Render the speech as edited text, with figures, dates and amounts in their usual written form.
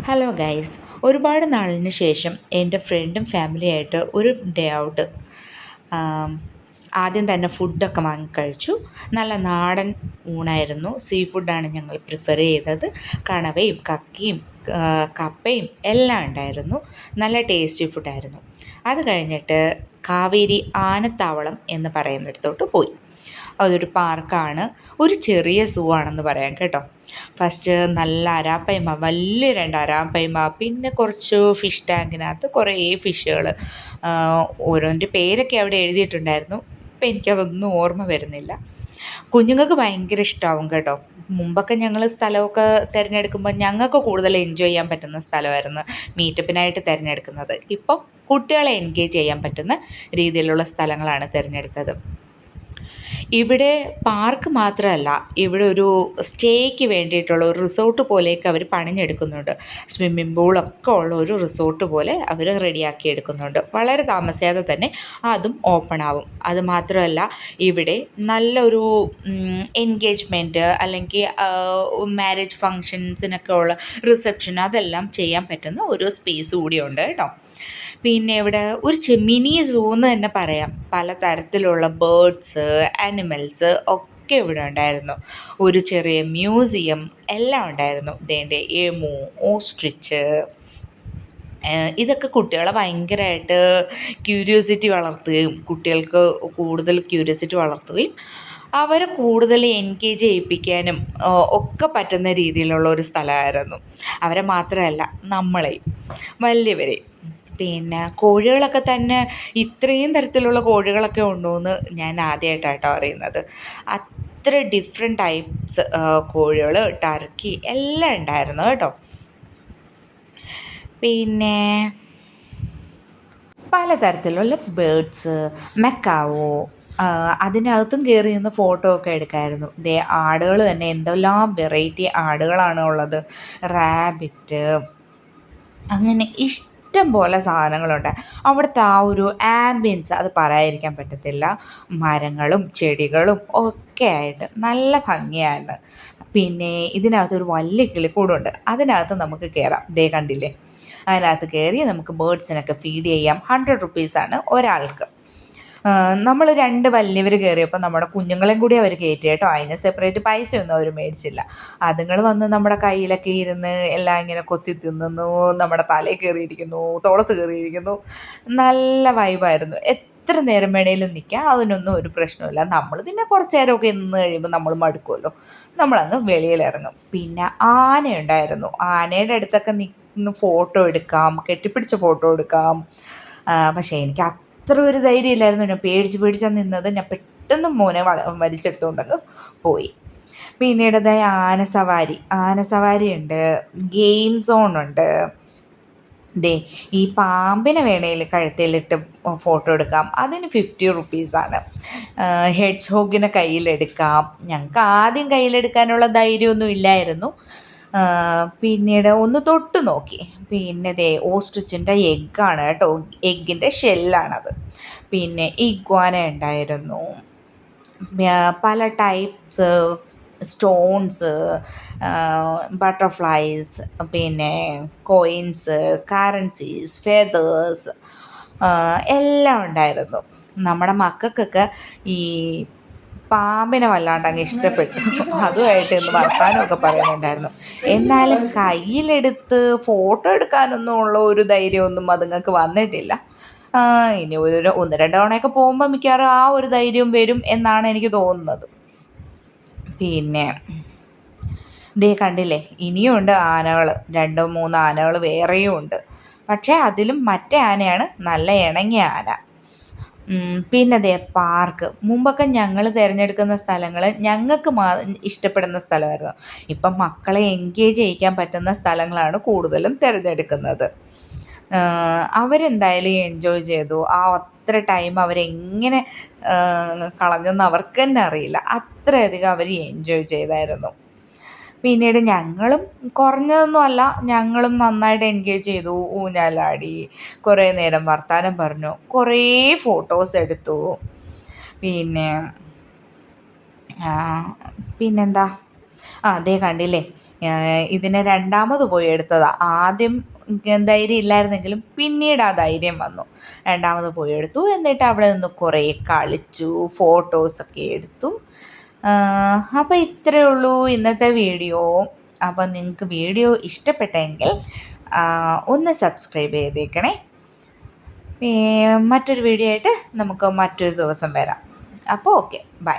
Hello guys, ഒരുപാട് നാളിന് ശേഷം എൻ്റെ ഫ്രണ്ടും ഫാമിലിയായിട്ട് ഒരു ഡേ ഔട്ട്. ആദ്യം തന്നെ ഫുഡൊക്കെ വാങ്ങിക്കഴിച്ചു. നല്ല നാടൻ ഊണായിരുന്നു. സീ ഫുഡാണ് ഞങ്ങൾ പ്രിഫർ ചെയ്തത്. കണവയും കക്കയും കപ്പയും എല്ലാം ഉണ്ടായിരുന്നു. നല്ല ടേസ്റ്റി ഫുഡായിരുന്നു. അത് കഴിഞ്ഞിട്ട് കാവേരി ആനത്താവളം എന്ന് പറയുന്നിടത്തോട്ട് പോയി. അതൊരു പാർക്കാണ്, ഒരു ചെറിയ സൂ ആണെന്ന് പറയാം കേട്ടോ. ഫസ്റ്റ് നല്ല അരാപ്പയ്മ, വലിയ രണ്ട് അരാപ്പയ്മ, പിന്നെ കുറച്ച് ഫിഷ് ടാങ്കിനകത്ത് കുറേ ഫിഷുകൾ. ഓരോൻ്റെ പേരൊക്കെ അവിടെ എഴുതിയിട്ടുണ്ടായിരുന്നു. ഇപ്പം എനിക്കതൊന്നും ഓർമ്മ വരുന്നില്ല. കുഞ്ഞുങ്ങൾക്ക് ഭയങ്കര ഇഷ്ടമാവും കേട്ടോ. മുമ്പൊക്കെ ഞങ്ങൾ സ്ഥലമൊക്കെ തിരഞ്ഞെടുക്കുമ്പോൾ ഞങ്ങൾക്ക് കൂടുതൽ എൻജോയ് ചെയ്യാൻ പറ്റുന്ന സ്ഥലമായിരുന്നു മീറ്റപ്പിനായിട്ട് തിരഞ്ഞെടുക്കുന്നത്. ഇപ്പം കുട്ടികളെ എൻഗേജ് ചെയ്യാൻ പറ്റുന്ന രീതിയിലുള്ള സ്ഥലങ്ങളാണ് തിരഞ്ഞെടുത്തത്. ഇവിടെ പാർക്ക് മാത്രമല്ല, ഇവിടെ ഒരു സ്റ്റേയ്ക്ക് വേണ്ടിയിട്ടുള്ള ഒരു റിസോർട്ട് പോലെയൊക്കെ അവർ പണിഞ്ഞെടുക്കുന്നുണ്ട്. സ്വിമ്മിംഗ് പൂളൊക്കെ ഉള്ള ഒരു റിസോർട്ട് പോലെ അവർ റെഡിയാക്കി എടുക്കുന്നുണ്ട്. വളരെ താമസിയാതെ തന്നെ അതും ഓപ്പൺ ആവും. അത് മാത്രമല്ല, ഇവിടെ നല്ലൊരു എൻഗേജ്മെൻറ്റ് അല്ലെങ്കിൽ മാരേജ് ഫങ്ഷൻസിനൊക്കെ ഉള്ള റിസപ്ഷൻ അതെല്ലാം ചെയ്യാൻ പറ്റുന്ന ഒരു സ്പേസ് കൂടിയുണ്ട് കേട്ടോ. പിന്നെ ഇവിടെ ഒരു മിനി സൂ എന്ന് തന്നെ പറയാം. പലതരത്തിലുള്ള ബേർഡ്സ്, ആനിമൽസ് ഒക്കെ ഇവിടെ ഉണ്ടായിരുന്നു. ഒരു ചെറിയ മ്യൂസിയം എല്ലാം ഉണ്ടായിരുന്നു. ദേണ്ടെ എമു, ഓസ്ട്രിച്ച്, ഇതൊക്കെ കുട്ടികളെ ഭയങ്കരമായിട്ട് ക്യൂരിയോസിറ്റി വളർത്തുകയും കുട്ടികൾക്ക് കൂടുതൽ ക്യൂരിയോസിറ്റി വളർത്തുകയും അവരെ കൂടുതൽ എൻഗേജ് ചെയ്യിപ്പിക്കാനും ഒക്കെ പറ്റുന്ന രീതിയിലുള്ള ഒരു സ്ഥലമായിരുന്നു. അവരെ മാത്രമല്ല, നമ്മളെയും വലിയവരെയും. പിന്നെ കോഴികളൊക്കെ തന്നെ ഇത്രയും തരത്തിലുള്ള കോഴികളൊക്കെ ഉണ്ടോയെന്ന് ഞാൻ ആദ്യമായിട്ടാട്ടോ അറിയുന്നത്. അത്ര ഡിഫറെൻറ്റ് ടൈപ്സ് കോഴികൾ, ടർക്കി എല്ലാം ഉണ്ടായിരുന്നു കേട്ടോ. പിന്നെ പലതരത്തിലുള്ള ബേർഡ്സ്, മെക്കാവോ, അതിനകത്തും കയറി നിന്ന് ഫോട്ടോ ഒക്കെ എടുക്കാമായിരുന്നു. ദേ ആടുകൾ തന്നെ എന്തെല്ലാം വെറൈറ്റി ആടുകളാണ് ഉള്ളത്. റാബിറ്റ്, അങ്ങനെ ഇഷ്ടം പോലെ സാധനങ്ങളുണ്ട്. അവിടുത്തെ ആ ഒരു ആംബിയൻസ് അത് പറയാതിരിക്കാൻ പറ്റത്തില്ല. മരങ്ങളും ചെടികളും ഒക്കെ ആയിട്ട് നല്ല ഭംഗിയാണ്. പിന്നെ ഇതിനകത്തൊരു വലിയ കിളിക്കൂടുണ്ട്. അതിനകത്ത് നമുക്ക് കയറാം. ദേ കണ്ടില്ലേ, അതിനകത്ത് കയറി നമുക്ക് ബേർഡ്സിനൊക്കെ ഫീഡ് ചെയ്യാം. 100 റുപ്പീസാണ് ഒരാൾക്ക്. നമ്മൾ രണ്ട് വലിയവർ കയറിയപ്പോൾ നമ്മുടെ കുഞ്ഞുങ്ങളെയും കൂടി അവർ കയറ്റി കേട്ടോ. അതിന് സെപ്പറേറ്റ് പൈസയൊന്നും അവർ മേടിച്ചില്ല. അതുങ്ങൾ വന്ന് നമ്മുടെ കയ്യിലൊക്കെ ഇരുന്ന് എല്ലാം ഇങ്ങനെ കൊത്തി തിന്നുന്നു, നമ്മുടെ തലയിൽ കയറിയിരിക്കുന്നു, തോളത്ത് കയറിയിരിക്കുന്നു. നല്ല വൈബായിരുന്നു. എത്ര നേരം വേണേലും നിൽക്കാം, അതിനൊന്നും ഒരു പ്രശ്നമില്ല. നമ്മൾ പിന്നെ കുറച്ച് നേരമൊക്കെ നിന്ന് കഴിയുമ്പോൾ നമ്മൾ മടുക്കുമല്ലോ, നമ്മളങ്ങ് വെളിയിലിറങ്ങും. പിന്നെ ആനയുണ്ടായിരുന്നു. ആനയുടെ അടുത്തൊക്കെ നിന്ന് ഫോട്ടോ എടുക്കാം, കെട്ടിപ്പിടിച്ച് ഫോട്ടോ എടുക്കാം. പക്ഷേ എനിക്ക് അത്ര ഒരു ധൈര്യമില്ലായിരുന്നു. ഞാൻ പേടിച്ചാണ് നിന്നത്. ഞാൻ പെട്ടെന്ന് മോനെ വലിച്ചെടുത്തുകൊണ്ടങ്ങ് പോയി. പിന്നീട് ആനസവാരി ഉണ്ട്, ഗെയിം സോണുണ്ട്. ദേ ഈ പാമ്പിനെ വേണേൽ കഴുത്തിലിട്ട് ഫോട്ടോ എടുക്കാം, അതിന് 50 റുപ്പീസാണ്. ഹെഡ്ജ് ഹോഗിനെ കയ്യിലെടുക്കാം. ഞങ്ങൾക്ക് ആദ്യം കയ്യിലെടുക്കാനുള്ള ധൈര്യമൊന്നും ഇല്ലായിരുന്നു. പിന്നീട് ഒന്ന് തൊട്ട് നോക്കി. പിന്നെ ദേ ഓസ്ട്രിച്ചിൻ്റെ എഗ്ഗാണ് കേട്ടോ, എഗ്ഗിൻ്റെ ഷെല്ലാണത്. പിന്നെ ഇഗ്വാന ഉണ്ടായിരുന്നു. പല ടൈപ്സ് സ്റ്റോൺസ്, ബട്ടർഫ്ലൈസ്, പിന്നെ കോയിൻസ്, കറൻസീസ്, ഫെതേഴ്സ് എല്ലാം ഉണ്ടായിരുന്നു. നമ്മുടെ മക്കൾക്കൊക്കെ ഈ പാമ്പിനെ വല്ലാണ്ട് അങ്ങ് ഇഷ്ടപ്പെട്ടു. അതുമായിട്ട് ഇന്ന് വർത്താനമൊക്കെ പറയുന്നുണ്ടായിരുന്നു. എന്നാലും കയ്യിലെടുത്ത് ഫോട്ടോ എടുക്കാനൊന്നും ഉള്ള ഒരു ധൈര്യമൊന്നും അതുങ്ങൾക്ക് വന്നിട്ടില്ല. ഇനി ഒന്ന് രണ്ട് തവണയൊക്കെ പോകുമ്പോൾ മിക്കവാറും ആ ഒരു ധൈര്യം വരും എന്നാണ് എനിക്ക് തോന്നുന്നത്. പിന്നെ ദേ കണ്ടില്ലേ, ഇനിയും ഉണ്ട് ആനകൾ. 2-3 ആനകൾ വേറെയും ഉണ്ട്. പക്ഷേ അതിലും മറ്റേ ആനയാണ് നല്ല ഇണങ്ങിയ ആന. പിന്നെ ദേ പാർക്ക്. മുമ്പൊക്കെ ഞങ്ങൾ തിരഞ്ഞെടുക്കുന്ന സ്ഥലങ്ങൾ ഞങ്ങൾക്ക് ഇഷ്ടപ്പെടുന്ന സ്ഥലമായിരുന്നു. ഇപ്പം മക്കളെ എൻഗേജ് ചെയ്യിക്കാൻ പറ്റുന്ന സ്ഥലങ്ങളാണ് കൂടുതലും തിരഞ്ഞെടുക്കുന്നത്. അവരെന്തായാലും എൻജോയ് ചെയ്തു. ആ അത്ര ടൈം അവരെങ്ങനെ കളഞ്ഞെന്ന് അവർക്ക് തന്നെ അറിയില്ല. അത്രയധികം അവർ എൻജോയ് ചെയ്തായിരുന്നു. പിന്നീട് ഞങ്ങളും കുറഞ്ഞതൊന്നുമല്ല, ഞങ്ങളും നന്നായിട്ട് എൻഗേജ് ചെയ്തു. ഊഞ്ഞാലാടി, കുറേ നേരം വർത്താനം പറഞ്ഞു, കുറേ ഫോട്ടോസ് എടുത്തു. പിന്നെന്താ, അതേ കണ്ടില്ലേ, ഇതിനെ രണ്ടാമത് പോയി എടുത്തതാണ്. ആദ്യം ധൈര്യം ഇല്ലായിരുന്നെങ്കിലും പിന്നീട് ആ ധൈര്യം വന്നു. രണ്ടാമത് പോയി എടുത്തു. എന്നിട്ട് അവിടെ നിന്ന് കുറേ കളിച്ചു, ഫോട്ടോസൊക്കെ എടുത്തു. അപ്പോൾ ഇത്രയേ ഉള്ളൂ ഇന്നത്തെ വീഡിയോ. അപ്പോൾ നിങ്ങൾക്ക് വീഡിയോ ഇഷ്ടപ്പെട്ടെങ്കിൽ ഒന്ന് സബ്സ്ക്രൈബ് ചെയ്തേക്കണേ. മറ്റൊരു വീഡിയോ ആയിട്ട് നമുക്ക് മറ്റൊരു ദിവസം വരാം. അപ്പോൾ ഓക്കെ, ബൈ.